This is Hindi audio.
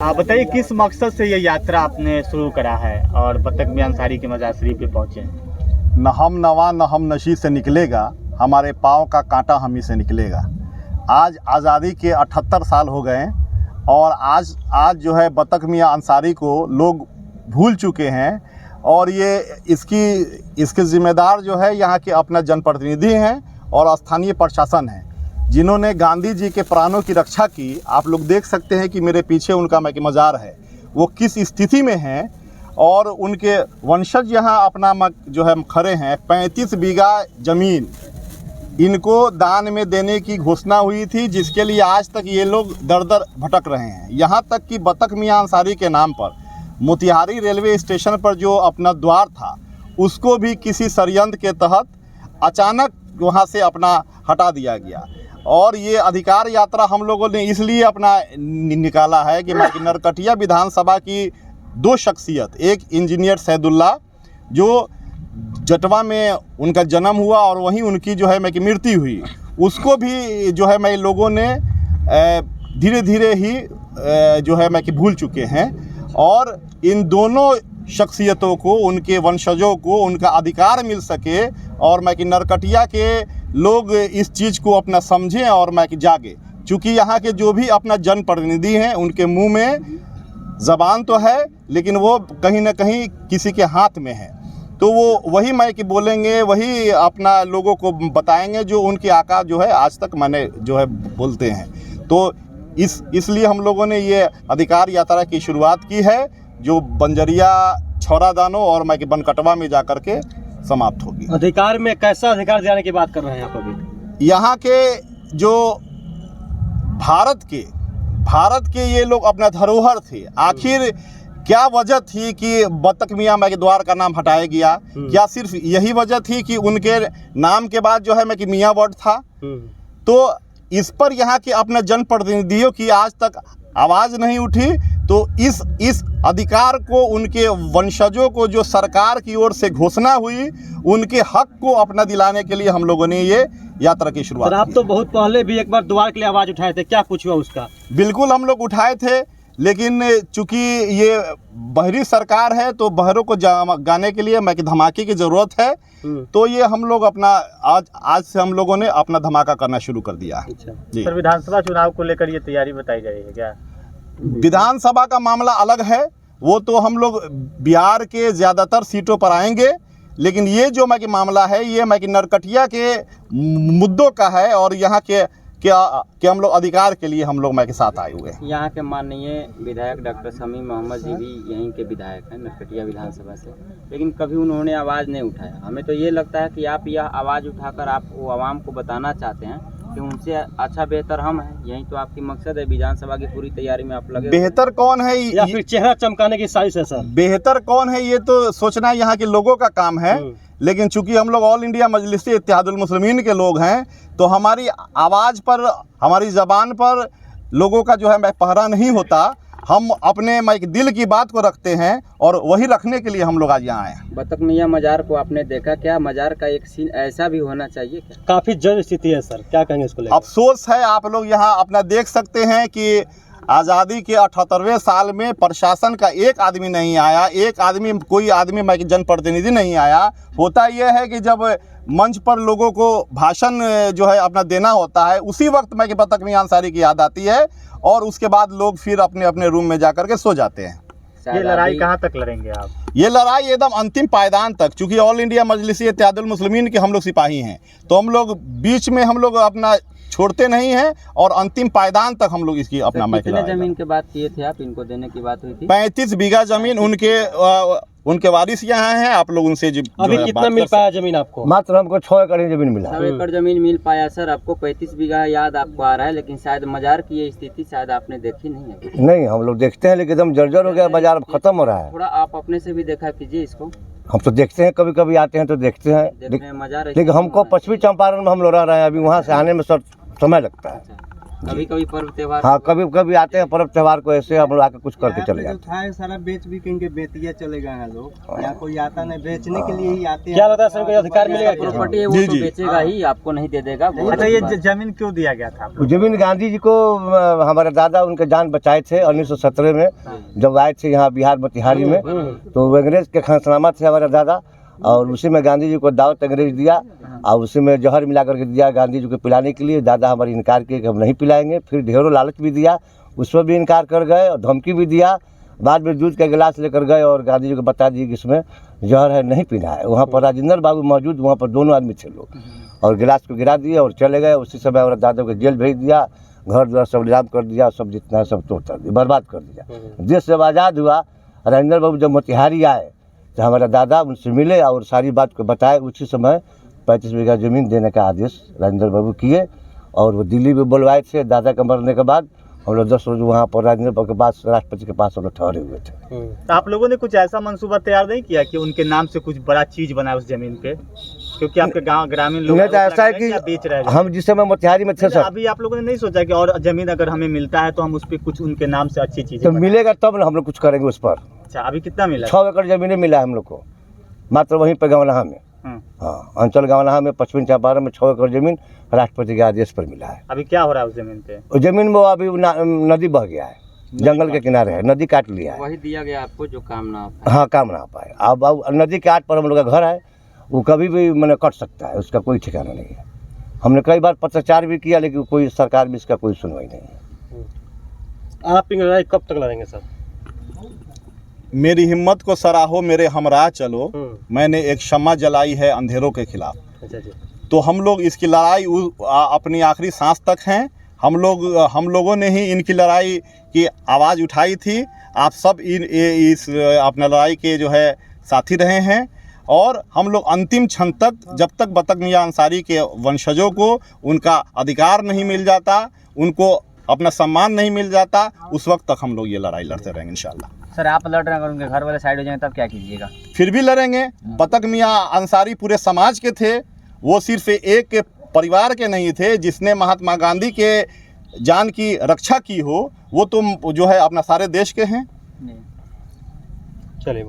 आप बताइए किस मकसद से ये यात्रा आपने शुरू करा है और बतख मियां अंसारी के मज़ार शरीफ पे पहुँचे? न हम नवा न हम नशी से निकलेगा, हमारे पाँव का कांटा हम ही से निकलेगा। आज आज़ादी के 78 साल हो गए और आज जो है बतख मियां अंसारी को लोग भूल चुके हैं और ये इसके ज़िम्मेदार जो है यहाँ के अपना जनप्रतिनिधि हैं और स्थानीय प्रशासन है, जिन्होंने गांधी जी के प्राणों की रक्षा की। आप लोग देख सकते हैं कि मेरे पीछे उनका मज़ार है, वो किस स्थिति में है और उनके वंशज यहाँ अपना जो है खड़े हैं। 35 बीघा ज़मीन इनको दान में देने की घोषणा हुई थी, जिसके लिए आज तक ये लोग दर दर भटक रहे हैं। यहाँ तक कि बतख मियां अंसारी के नाम पर मोतिहारी रेलवे स्टेशन पर जो अपना द्वार था, उसको भी किसी षड्यंत्र के तहत अचानक वहाँ से अपना हटा दिया गया। और ये अधिकार यात्रा हम लोगों ने इसलिए अपना निकाला है कि नरकटिया विधानसभा की 2 शख्सियत, एक इंजीनियर सैदुल्ला जो जटवा में उनका जन्म हुआ और वहीं उनकी जो है मृत्यु हुई, उसको भी जो है लोगों ने धीरे धीरे ही जो है भूल चुके हैं। और इन दोनों शख्सियतों को, उनके वंशजों को उनका अधिकार मिल सके और नरकटिया के लोग इस चीज़ को अपना समझें और जागे। चूँकि यहाँ के जो भी अपना जनप्रतिनिधि हैं, उनके मुंह में ज़बान तो है लेकिन वो कहीं ना कहीं किसी के हाथ में है, तो वो वही बोलेंगे, वही अपना लोगों को बताएंगे जो उनके आका जो है आज तक जो है बोलते हैं। तो इसलिए हम लोगों ने ये अधिकार यात्रा की शुरुआत की है, जो बंजरिया, छौरादानो और बनकटवा में जा कर के समाप्त होगी। अधिकार में कैसा अधिकार दिलाने की बात कर रहे हैं आप अभी? यहाँ के जो भारत के ये लोग अपना धरोहर थे। आखिर क्या वजह थी कि बतख मियां द्वार का नाम हटाया गया? क्या सिर्फ यही वजह थी कि उनके नाम के बाद जो है मियां वर्ड था? तो इस पर यहाँ के अपने जनप्रतिनिधियों की आज तक आवाज़ नहीं उठी। तो इस अधिकार को उनके वंशजों को जो सरकार की ओर से घोषणा हुई, उनके हक को अपना दिलाने के लिए हम लोगों ने ये यात्रा की शुरुआत की। आप तो बहुत पहले भी एक बार द्वार के लिए आवाज़ उठाए थे, क्या कुछ हुआ उसका? बिल्कुल हम लोग उठाए थे, लेकिन चूंकि ये बहरी सरकार है तो बहरों को गाने के लिए धमाके की ज़रूरत है। तो ये हम लोग अपना आज से हम लोगों ने अपना धमाका करना शुरू कर दिया है। अच्छा जी। सर, विधानसभा चुनाव को लेकर ये तैयारी बताई जा रही है क्या? विधानसभा का मामला अलग है, वो तो हम लोग बिहार के ज़्यादातर सीटों पर आएंगे, लेकिन ये जो मामला है ये नरकटिया के मुद्दों का है और यहाँ के हम लोग अधिकार के लिए हम लोग के साथ आए हुए हैं। यहाँ के माननीय विधायक डॉक्टर शमी मोहम्मद जी भी यहीं के विधायक हैं नरकटिया विधानसभा से, लेकिन कभी उन्होंने आवाज़ नहीं उठाया। हमें तो ये लगता है कि आप यह आवाज़ उठाकर आप वो आवाम को बताना चाहते हैं कि उनसे अच्छा बेहतर हम हैं। यही तो आपकी मकसद है, विधानसभा की पूरी तैयारी में आप लगे। बेहतर कौन है या फिर चेहरा चमकाने की साजिश है सर? बेहतर कौन है ये तो सोचना यहाँ के लोगों का काम है, लेकिन चूंकि हम लोग ऑल इंडिया मजलिस-ए इत्तेहादुल मुस्लिमीन के लोग हैं, तो हमारी आवाज़ पर, हमारी ज़बान पर लोगों का जो है पहरा नहीं होता। हम अपने दिल की बात को रखते हैं और वही रखने के लिए हम लोग आज यहाँ आए हैं। बतख मियां मज़ार को आपने देखा, क्या मज़ार का एक सीन ऐसा भी होना चाहिए क्या? काफ़ी जर्जर स्थिति है सर, क्या कहेंगे इसको लेकर? अफसोस है, आप लोग यहाँ अपना देख सकते हैं कि आज़ादी के 78वें साल में प्रशासन का एक आदमी नहीं आया, कोई आदमी जनप्रतिनिधि नहीं आया। होता यह है कि जब मंच पर लोगों को भाषण जो है अपना देना होता है, उसी वक्त बतख मियां अंसारी की याद आती है और उसके बाद लोग फिर अपने अपने रूम में जा कर के सो जाते हैं। ये लड़ाई कहाँ तक लड़ेंगे आप? ये लड़ाई एकदम अंतिम पायदान तक, चूँकि ऑल इंडिया मजलिस-ए इत्तेहादुल मुस्लिमीन के हम लोग सिपाही हैं, तो हम लोग बीच में हम लोग अपना छोड़ते नहीं हैं और अंतिम पायदान तक हम लोग इसकी अपना कितने ज़मीन की बात किए थे आप? इनको देने की बात हुई थी। 35 बीघा ज़मीन उनके वारिस यहाँ हैं। आप लोग उनसे अभी कितना मिल पाया ज़मीन आपको? मात्र हमको 6 एकड़ ज़मीन मिला। 6 एकड़ ज़मीन मिल पाया सर आपको। 35 बीघा याद आपको आ रहा है, लेकिन शायद मज़ार की ये स्थिति शायद आपने देखी नहीं है। नहीं, हम लोग देखते हैं, लेकिन एकदम जर्जर हो गया, बाजार खत्म हो रहा है। थोड़ा आप अपने से भी देखा कीजिए इसको। हम तो देखते हैं, कभी कभी आते हैं तो देखते हैं, मज़ार। लेकिन हमको पश्चिमी चंपारण में हम लोग रह रहे हैं, अभी वहाँ से आने में सर समय लगता है। कभी कभी पर्व त्योहार हाँ कभी कभी आते हैं पर्व त्यौहार को, ऐसे हम लोग आके कुछ करके चले जाते हैं। सारा बेच भी के बेतिया चले गए हैं लोग, यहाँ कोई आता नहीं, बेचने के लिए ही आते हैं। क्या लगता है सर, कोई अधिकार मिलेगा क्या? प्रॉपर्टी है वो जी, तो जी। बेचेगा ही, आपको नहीं दे देगा वो अच्छा, ये जमीन क्यों दिया गया था आप लोग? जमीन गांधी जी को हमारे दादा उनके जान बचाए थे 1917 में, जब आए थे यहाँ बिहार मोतिहारी में, तो अंग्रेज के खानसनामा थे हमारे दादा, और उसी में गांधी जी को दावत अंग्रेज दिया और उसी में जहर मिला करके दिया गांधी जी को पिलाने के लिए। दादा हमारी इनकार किए कि हम नहीं पिलाएंगे, फिर ढेरों लालच भी दिया, उस पर भी इनकार कर गए और धमकी भी दिया। बाद में दूध का गिलास लेकर गए और गांधी जी को बता दिए कि इसमें जहर है, नहीं पीना है। वहाँ पर राजेंद्र बाबू मौजूद, वहाँ पर दोनों आदमी थे लोग, और गिलास को गिरा दिए और चले गए। उसी समय हमारे दादा को जेल भेज दिया, घर द्वार सब नीलाम कर दिया, सब जितना सब तोड़ दिया, बर्बाद कर दिया। देश जब आज़ाद हुआ, राजेंद्र बाबू जब मोतिहारी आए तो हमारा दादा उनसे मिले और सारी बात को बताए। उसी समय 35 बीघा ज़मीन देने का आदेश राजेंद्र बाबू किए, और वो दिल्ली में बुलवाए थे। दादा के मरने के बाद हम लोग 10 रोज वहाँ पर राजेंद्र बाबू के पास, राष्ट्रपति के पास हम लोग ठहरे हुए थे। तो आप लोगों ने कुछ ऐसा मंसूबा तैयार नहीं किया कि उनके नाम से कुछ बड़ा चीज बनाए उस जमीन पे? क्योंकि आपके गांव ग्रामीण लोग नहीं तो ऐसा है क्या बेच रहे कि हैं। हम जिस समय मोतिहारी में थे नहीं, सर, अभी आप लोगों ने नहीं सोचा कि और जमीन अगर हमें मिलता है तो हम उस पर कुछ उनके नाम से अच्छी चीजें तो बनाएं? मिलेगा तब ना हम लोग कुछ करेंगे उस पर। अच्छा, अभी कितना मिला? 6 एकड़ ज़मीनें मिला है हम लोग को, मात्र वहीं पे गवनाहा में। हाँ, अंचल गवनाहा में पश्चिमी चंपारण में 6 एकड़ ज़मीन राष्ट्रपति के आदेश पर मिला है। अभी क्या हो रहा है उस जमीन पे? उस जमीन में अभी नदी बह गया है, जंगल के किनारे है, नदी काट लिया है। वही दिया गया आपको जो काम ना हो पाए। हाँ, काम ना हो पाए। अब नदी के आट पर हम लोग का घर है, वो कभी भी मैंने कट सकता है, उसका कोई ठिकाना नहीं है। हमने कई बार पत्राचार भी किया, लेकिन कोई सरकार में इसका कोई सुनवाई नहीं है। आप इन लड़ाई कब तक लड़ेंगे सर? मेरी हिम्मत को सराहो मेरे हमराह चलो, मैंने एक शम्मा जलाई है अंधेरों के खिलाफ। अच्छा जी। तो हम लोग इसकी लड़ाई अपनी आखिरी सांस तक हैं। हम लोगों ने ही इनकी लड़ाई की आवाज़ उठाई थी। आप सब इस अपना लड़ाई के जो है साथी रहे हैं, और हम लोग अंतिम क्षण तक, जब तक बतख मियां अंसारी के वंशजों को उनका अधिकार नहीं मिल जाता, उनको अपना सम्मान नहीं मिल जाता, उस वक्त तक हम लोग ये लड़ाई लड़ते रहेंगे इंशाल्लाह। सर आप लड़ रहे हैं, अगर उनके घर वाले साइड हो जाएंगे तब क्या कीजिएगा? फिर भी लड़ेंगे। बतख मियां अंसारी पूरे समाज के थे, वो सिर्फ एक के परिवार के नहीं थे। जिसने महात्मा गांधी के जान की रक्षा की हो, वो तो जो है अपना सारे देश के हैं। चलिए,